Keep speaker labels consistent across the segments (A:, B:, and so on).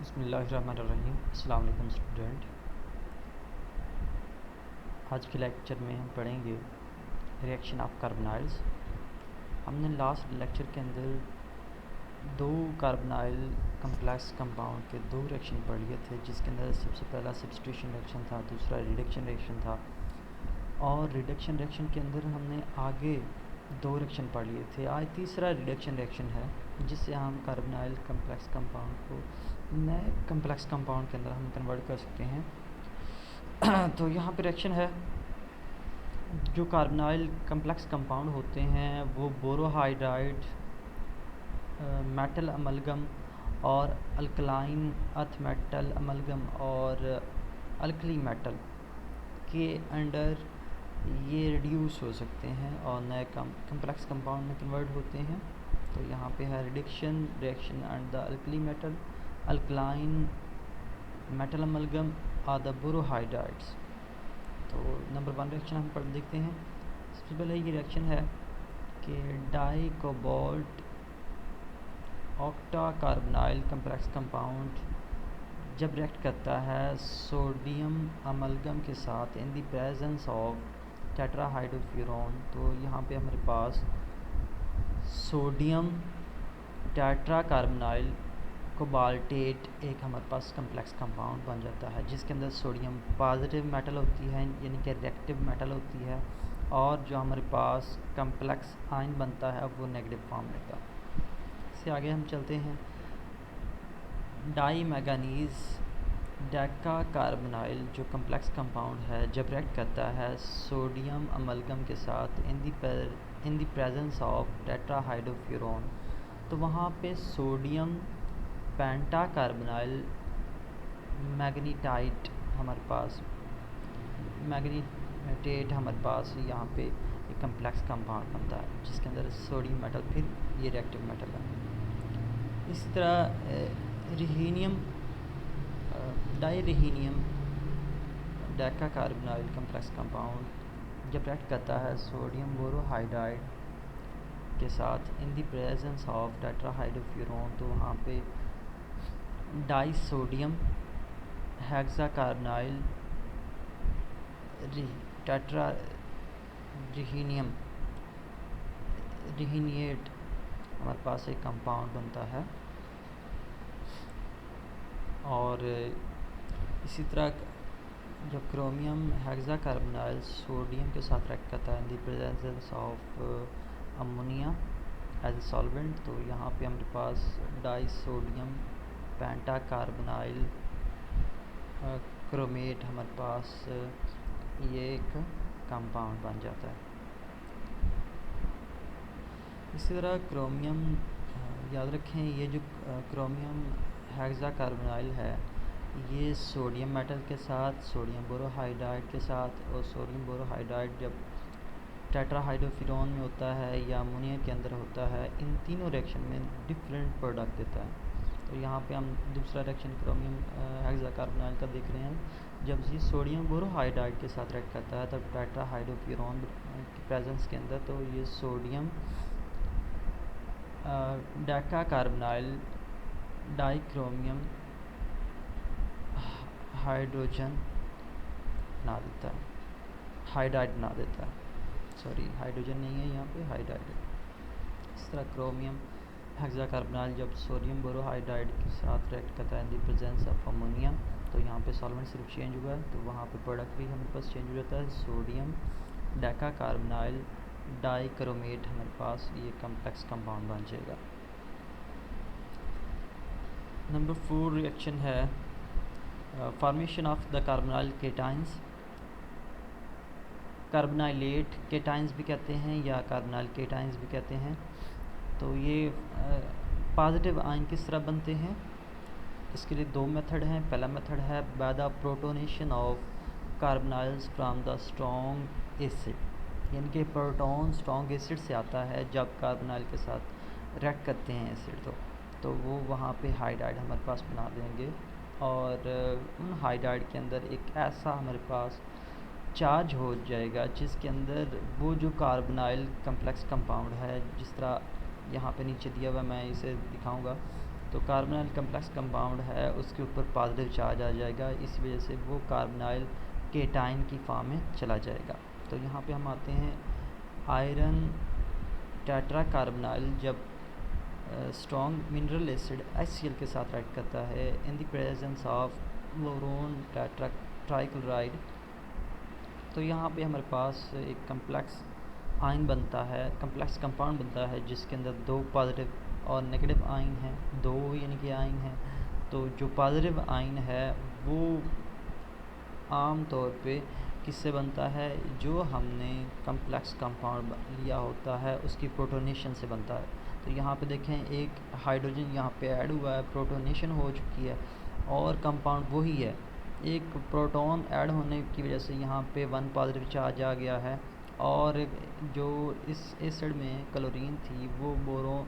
A: बिस्मिल्लाहिर्रहमानिर्रहीम। अस्सलाम वालेकुम स्टूडेंट। आज के लेक्चर में हम पढ़ेंगे रिएक्शन ऑफ कार्बोनाइल्स। हमने लास्ट लेक्चर के अंदर दो कार्बोनाइल कम्प्लेक्स कंपाउंड के दो रिएक्शन पढ़ लिए थे, जिसके अंदर सबसे पहला सब्स्टिट्यूशन रिएक्शन था, दूसरा रिडक्शन रिएक्शन था। और रिडक्शन रिएक्शन के अंदर हमने आगे दो रिएक्शन पढ़ लिए थे। आज तीसरा रिडक्शन रिएक्शन है, जिससे हम कार्बोनाइल कम्प्लेक्स कंपाउंड को नए कम्प्लेक्स कंपाउंड के अंदर हम कन्वर्ट कर सकते हैं। तो यहाँ पे रिएक्शन है, जो कार्बोनाइल कम्प्लेक्स कंपाउंड होते हैं वो बोरोहाइड्राइड, मेटल अमलगम और अल्कलाइन अर्थ मेटल अमलगम और अल्कली मेटल के अंडर ये रिड्यूस हो सकते हैं और नए कम्प्लेक्स कंपाउंड में कन्वर्ट होते हैं। तो यहाँ पे है reduction reaction and the alkali metal alkaline metal amalgam are the borohydrides. तो नंबर 1 रिएक्शन हम पढ़ देखते हैं। सबसे पहले ये रिएक्शन है कि di cobalt octa carbonyl complex compound जब रिएक्ट करता है सोडियम अमलगम के साथ in the presence of tetrahydrofuran. तो यहाँ पे हमारे पास सोडियम टेट्रा कार्बोनाइल कोबाल्टेट एक हमारे पास कम्प्लेक्स कंपाउंड बन जाता है, जिसके अंदर सोडियम पॉजिटिव मेटल होती है, यानी कि रिएक्टिव मेटल होती है, और जो हमारे पास कम्प्लेक्स आयन बनता है वो नेगेटिव फॉर्म लेता है। इससे आगे हम चलते हैं। डाई मैंगनीज डेका कार्बोनाइल जो कम्प्लेक्स कंपाउंड है जब रिएक्ट करता है सोडियम अमलगम के साथ in the presence of tetrahydrofuran, तो वहाँ पे सोडियम पेंटा कार्बोनाइल मैग्नीटाइट हमारे पास मैग्नीटेट हमारे पास यहाँ पे एक कम्प्लेक्स कंपाउंड बनता है, जिसके अंदर सोडियम मेटल फिर ये रिएक्टिव मेटल है। इसी तरह rhenium dirhenium deca carbonyl complex compound जब रिएक्ट करता है सोडियम बोरोहाइड्राइड के साथ in the presence of tetrahydrofuran, तो वहाँ पे di sodium hexa carbonyl tetra rhenium rhenate हमारे पास एक कंपाउंड बनता है। और इसी तरह जब क्रोमियम हेक्सा कार्बोनाइल सोडियम के साथ रिएक्ट करता है in the presence of ammonia as a solvent, तो यहाँ पे हमारे पास di sodium penta carbonyl chromate हमारे पास ये एक कंपाउंड बन जाता है। इसी तरह क्रोमियम याद रखें, ये जो क्रोमियम हेक्सा कार्बोनाइल है ये सोडियम मेटल के साथ सोडियम बोरोहाइड्राइड के साथ, और सोडियम बोरोहाइड्राइड जब टेट्राहाइड्रोफ्यूरॉन में होता है या अमोनिया के अंदर होता है, इन तीनों रिएक्शन में डिफरेंट प्रोडक्ट देता है। तो यहाँ पे हम दूसरा रिएक्शन क्रोमियम हेक्सा कार्बोनाइल का देख रहे हैं। जब ये सोडियम बोरोहाइड्राइड के साथ रिएक्ट करता है तब टेट्राहाइड्रोफ्यूरॉन के प्रेजेंस के अंदर, तो ये सोडियम डेका कार्बोनाइल डाइक्रोमियम हाइड्रोजन बना देता है, हाइड्राइड बना देता है। सॉरी, हाइड्रोजन नहीं है यहाँ पे, हाइड्राइड है। इस तरह क्रोमियम हेक्सा कार्बोनाइल जब सोडियम बोरोहाइड्राइड के साथ रिएक्ट करता है in the presence of ammonia, तो यहाँ पे सॉल्वेंट सिर्फ चेंज हुआ है, तो वहाँ पे प्रोडक्ट भी हमारे पास चेंज हो जाता है। सोडियम डेका कार्बोनाइल डाइक्रोमेट हमारे पास ये कम्प्लेक्स कंपाउंड बन जाएगा। नंबर 4 रिएक्शन है formation of the carbonyl cations. Carbonylate cations भी कहते हैं या कार्बोनाइल केटाइंस भी कहते हैं। तो ये पॉजिटिव आयन किस तरह बनते हैं, इसके लिए दो मेथड हैं। पहला मेथड है by the protonation of carbonyls from the strong acid, यानी कि प्रोटॉन स्ट्रॉन्ग एसिड से आता है जब कार्बोनाइल के साथ रिएक्ट करते हैं एसिड, तो वो वहाँ पे हाइड्राइड हमारे पास बना देंगे, और उन हाइड्राइड के अंदर एक ऐसा हमारे पास चार्ज हो जाएगा जिसके अंदर वो जो कार्बोनाइल कम्प्लेक्स कंपाउंड है, जिस तरह यहाँ पे नीचे दिया हुआ मैं इसे दिखाऊंगा तो कार्बोनाइल कम्प्लेक्स कंपाउंड है उसके ऊपर पॉजिटिव चार्ज आ जाएगा, इस वजह से वो कार्बोनाइल केटाइन की फॉर्म में चला जाएगा। तो यहाँ पे हम आते हैं आयरन टेट्रा कार्बोनाइल जब स्ट्रॉन्ग मिनरल एसिड HCl के साथ रिएक्ट करता है in the presence of boron tetra trichloride, तो यहाँ पे हमारे पास एक कम्प्लेक्स आयन बनता है, कम्प्लेक्स कंपाउंड बनता है जिसके अंदर दो पॉजिटिव और नेगेटिव आयन हैं, दो यानी कि आयन हैं। तो जो पॉजिटिव आयन है वो आम तौर पे किससे बनता है, जो हमने कम्प्लेक्स कंपाउंड लिया होता है उसकी प्रोटोनेशन से बनता है। तो यहाँ पे देखें एक हाइड्रोजन यहाँ पे ऐड हुआ है, प्रोटोनेशन हो चुकी है और कंपाउंड वही है। एक प्रोटॉन ऐड होने की वजह से यहाँ पे 1 पॉजिटिव चार्ज आ गया है और जो इस एसिड में क्लोरीन थी वो बोरोन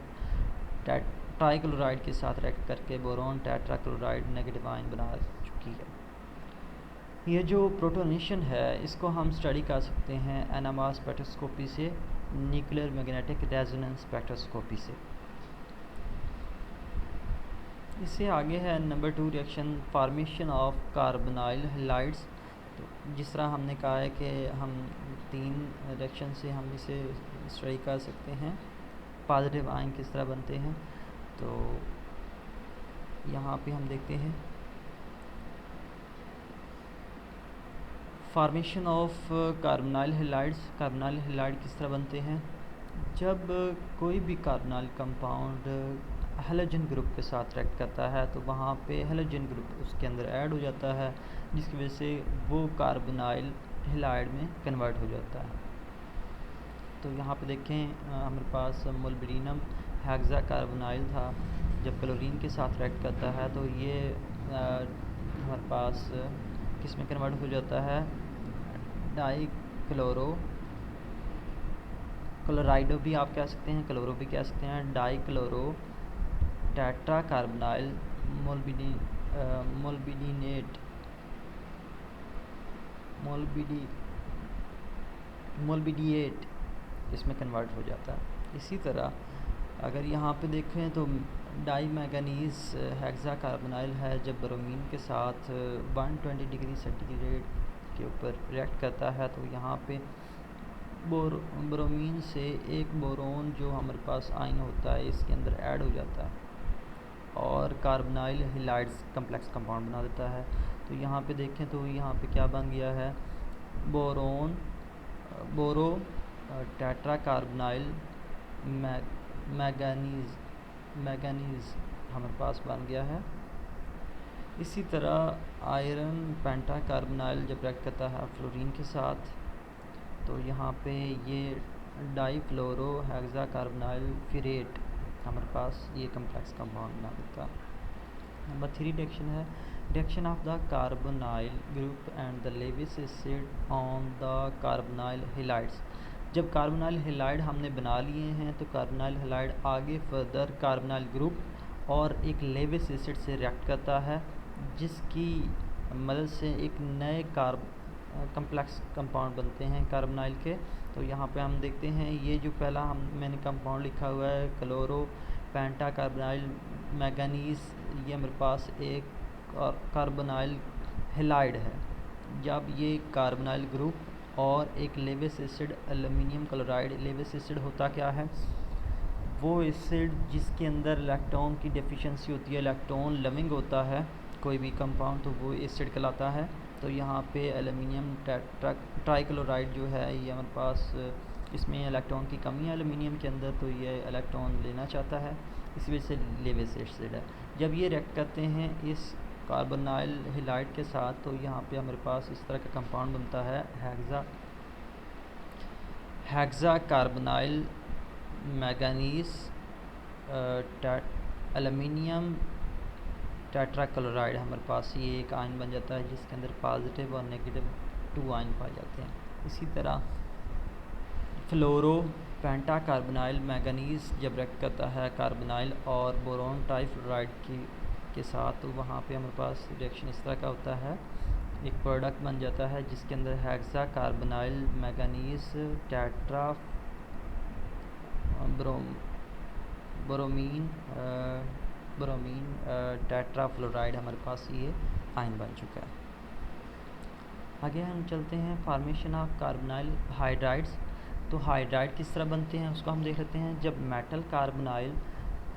A: ट्राइक्लोराइड के साथ रिएक्ट करके बोरोन टेट्राक्लोराइड नेगेटिव आयन बना चुकी है। ये जो प्रोटोनेशन है इसको हम स्टडी कर सकते हैं NMR स्पेक्ट्रोस्कोपी से, न्यूक्लियर मैग्नेटिक रेजोनेंस स्पेक्ट्रोस्कोपी से। इससे आगे है number 2 reaction formation of carbonyl halides. तो जिस तरह हमने कहा है कि हम 3 रिएक्शन से हम इसे स्टडी कर सकते हैं, पॉजिटिव आयन किस तरह बनते हैं। तो यहाँ पे हम देखते हैं formation of carbonyl halides. Carbonyl halide किस तरह बनते हैं, जब कोई भी कार्बोनाइल कंपाउंड हैलोजन ग्रुप के साथ रिएक्ट करता है तो वहाँ पे हैलोजन ग्रुप उसके अंदर ऐड हो जाता है, जिसकी वजह से वो कार्बोनाइल हैलाइड में कन्वर्ट हो जाता है। तो यहाँ पे देखें हमारे पास मोल्बिडिनम हेक्सा कार्बोनाइल था, जब क्लोरीन के साथ रिएक्ट करता है तो ये हमारे पास किस में कन्वर्ट हो जाता है, डाई क्लोराइडो भी आप कह सकते हैं, क्लोरो भी कह सकते हैं, डाई क्लोरो टेट्रा कार्बोनाइल मोल्बिडिएट इसमें कन्वर्ट हो जाता है। इसी तरह अगर यहाँ पे देखें तो डाई मैंगनीज हेक्सा कार्बोनाइल है, जब ब्रोमीन के साथ 120 डिग्री सेंटीग्रेड के ऊपर रिएक्ट करता है तो यहाँ पे ब्रोमीन से एक बोरोन जो हमारे पास आयन होता है इसके अंदर ऐड हो जाता है और कार्बोनाइल हैलाइड्स कम्प्लेक्स कंपाउंड बना देता है। तो यहाँ पे देखें तो यहाँ पे क्या बन गया है, बोरो टेट्रा कार्बोनाइल मैंगनीज हमारे पास बन गया है। इसी तरह आयरन पेंटा कार्बोनाइल जब रिएक्ट करता है फ्लोरीन के साथ तो यहाँ पे ये डाई फ्लोरो हेक्सा कार्बोनाइल फिरेट हमारे पास ये कम्प्लेक्स कंपाउंड बना देता है। नंबर 3 रिएक्शन है reaction of the carbonyl group and the Lewis acid on the carbonyl halides. जब कार्बोनाइल हैलाइड हमने बना लिए हैं तो कार्बोनाइल हैलाइड आगे फर्दर कार्बोनाइल ग्रुप और एक लेविस एसिड से रिएक्ट करता है, जिसकी मदद से एक नए कम्प्लेक्स कंपाउंड बनते हैं कार्बोनाइल के। तो यहाँ पे हम देखते हैं ये जो पहला मैंने कंपाउंड लिखा हुआ है क्लोरो पेंटा कार्बोनाइल मैंगनीज, ये मेरे पास एक कार्बोनाइल हैलाइड है। जब ये कार्बोनाइल ग्रुप और एक Lewis acid aluminium chloride, Lewis acid होता क्या है, वो एसिड जिसके अंदर इलेक्ट्रॉन की डेफिशिएंसी होती है, इलेक्ट्रॉन लविंग होता है कोई भी कंपाउंड, तो वो एसिड कहलाता है। तो यहाँ पे एल्युमिनियम ट्राइक्लोराइड जो है ये हमारे पास इसमें इलेक्ट्रॉन की कमी है एल्युमिनियम के अंदर, तो ये इलेक्ट्रॉन लेना चाहता है, इस वजह से लेविस एसिड है। जब ये रिएक्ट करते हैं इस कार्बोनाइल हैलाइड के साथ तो यहाँ पे हमारे पास इस तरह का कंपाउंड बनता है hexa carbonyl manganese aluminium tetrachloride हमारे पास ये एक आयन बन जाता है जिसके अंदर पॉजिटिव और नेगेटिव 2 आयन पाए जाते हैं। इसी तरह फ्लोरो पेंटा कार्बोनाइल मैंगनीज जब रिएक्ट करता है कार्बोनाइल और बोरोन ट्राइफ्लोराइड के साथ तो वहाँ पे हमारे पास रिएक्शन इस तरह का होता है, एक प्रोडक्ट बन जाता है जिसके अंदर hexa carbonyl manganese tetra bromine bromine tetrafluoride हमारे पास ये आयन बन चुका है। आगे हम चलते हैं फॉर्मेशन ऑफ कार्बोनाइल हाइड्राइड्स। तो हाइड्राइड किस तरह बनते हैं उसको हम देख लेते हैं। जब मेटल कार्बोनाइल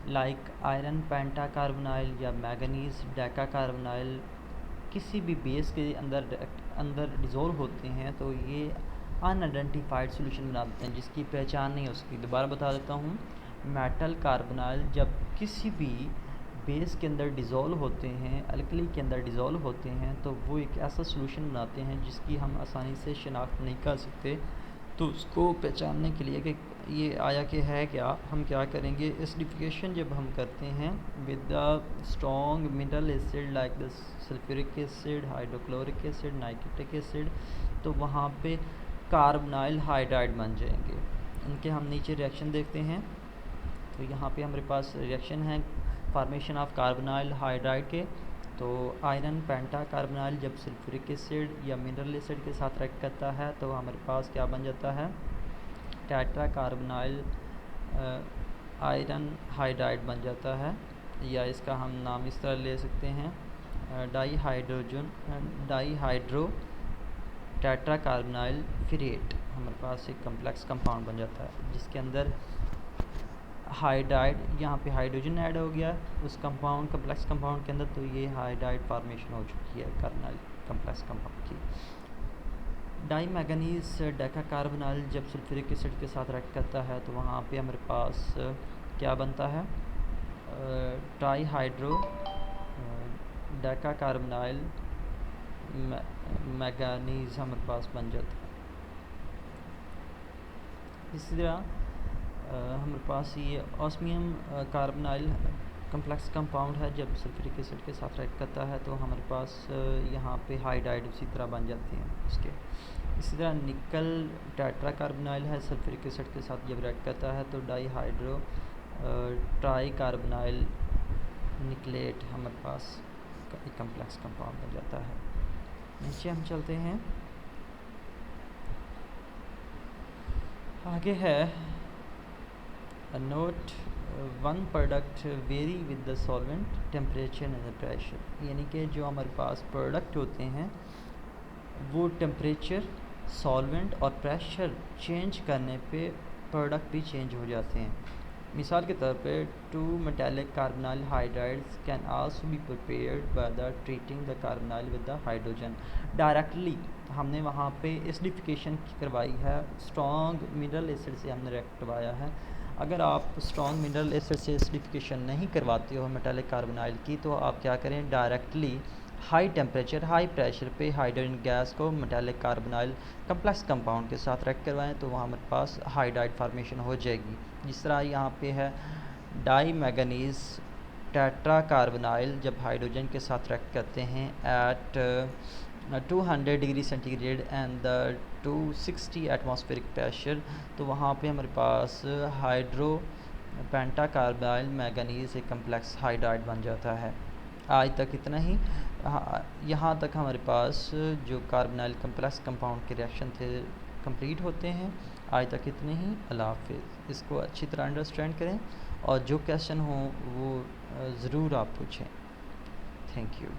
A: लाइक आयरन पेंटा कार्बोनाइल या मैंगनीज डेका कार्बोनाइल किसी भी बेस के अंदर डिज़ोल्व होते हैं तो ये अनआइडेंटिफाइड सॉल्यूशन बना देते हैं जिसकी पहचान नहीं हो सकती। दोबारा बता देता हूँ, मेटल कार्बोनाइल जब किसी भी बेस के अंदर डिज़ोल्व होते हैं, अल्कली के अंदर डिज़ोल्व होते हैं, तो वो एक ऐसा सॉल्यूशन बनाते हैं जिसकी हम आसानी से शिनाख्त नहीं कर सकते। तो उसको पहचानने के लिए कि ये आया कि है क्या, हम क्या करेंगे, एसिडिफिकेशन जब हम करते हैं with the strong mineral acid like the sulphuric acid, hydrochloric acid, nitric acid, तो वहाँ पे कार्बोनाइल हाइड्राइड बन जाएंगे। इनके हम नीचे रिएक्शन देखते हैं। तो यहाँ पे हमारे पास रिएक्शन है फॉर्मेशन ऑफ कार्बोनाइल हाइड्राइड के। तो आयरन पेंटा कार्बोनाइल जब सल्फ्यूरिक एसिड या मिनरल एसिड के साथ रिएक्ट करता है तो हमारे पास क्या बन जाता है, टेट्रा कार्बोनाइल आयरन हाइड्राइड बन जाता है, या इसका हम नाम इस तरह ले सकते हैं डाईहाइड्रो टेट्रा कार्बोनाइल फिरेट। हमारे पास एक कम्प्लेक्स कंपाउंड बन जाता है जिसके अंदर हाइड्राइड, यहाँ पे हाइड्रोजन ऐड हो गया उस कंपाउंड कम्प्लेक्स कंपाउंड के अंदर, तो ये हाइड्राइड फॉर्मेशन हो चुकी है कार्बोनाइल कम्प्लेक्स कंपाउंड की। डाई मैंगनीज डेका कार्बोनाइल जब सल्फ्यूरिक एसिड के साथ रिएक्ट करता है तो वहाँ पे हमारे पास क्या बनता है, ट्राईहाइड्रो डेका कार्बोनाइल मैंगनीज हमारे पास बन जाता है। इसी तरह हमारे पास ये ऑस्मियम कार्बोनाइल कम्प्लेक्स कंपाउंड है, जब सल्फ्यूरिक एसिड के साथ रिएक्ट करता है तो हमारे पास यहाँ पे हाइड्राइड उसी तरह बन जाते हैं उसके। इसी तरह निकल टेट्रा कार्बोनाइल है, सल्फ्यूरिक एसिड के साथ जब रिएक्ट करता है तो डाईहाइड्रो ट्राई कार्बोनाइल निकलेट हमारे पास एक कम्प्लेक्स कंपाउंड बन जाता है। नीचे हम चलते हैं, आगे है note one product very with the solvent temperature and pressure, यानी कि जो हमारे पास प्रोडक्ट होते हैं वो टेम्परेचर, सॉल्वेंट और प्रेशर चेंज करने पे प्रोडक्ट भी चेंज हो जाते हैं। मिसाल के तौर पे 2 metallic carbonyl hydrides can also be prepared by the treating the carbonyl with the hydrogen. Directly हमने वहाँ पे एसिडिफिकेशन करवाई है, स्ट्रॉन्ग मिनरल एसिड से हमने रिएक्ट करवाया है। अगर आप स्ट्रॉन्ग मिनरल एसिड से एसिडिफिकेशन नहीं करवाते हो मेटालिक कार्बोनाइल की, तो आप क्या करें, directly high temperature high pressure पे हाइड्रोजन गैस को मेटालिक कार्बोनाइल कम्प्लेक्स कंपाउंड के साथ रिएक्ट करवाएं तो वहाँ हमारे पास हाइड्राइड फार्मेशन हो जाएगी। जिस तरह यहाँ पे है डाई मैंगनीज टेट्रा कार्बोनाइल जब हाइड्रोजन के साथ रिएक्ट करते हैं at 200 degree centigrade and the 260 atmospheric pressure, तो वहाँ पे हमारे पास हाइड्रो पेंटा कार्बोनाइल मैंगनीज एक कम्प्लेक्स हाइड्राइड बन जाता है। आज तक इतना ही। यहाँ तक हमारे पास जो कार्बोनाइल कम्प्लेक्स कंपाउंड के रिएक्शन थे कंप्लीट होते हैं। आज तक इतने ही। अल्लाह हाफिज़। इसको अच्छी तरह अंडरस्टैंड करें और जो क्वेश्चन हो वो ज़रूर आप पूछें। Thank you.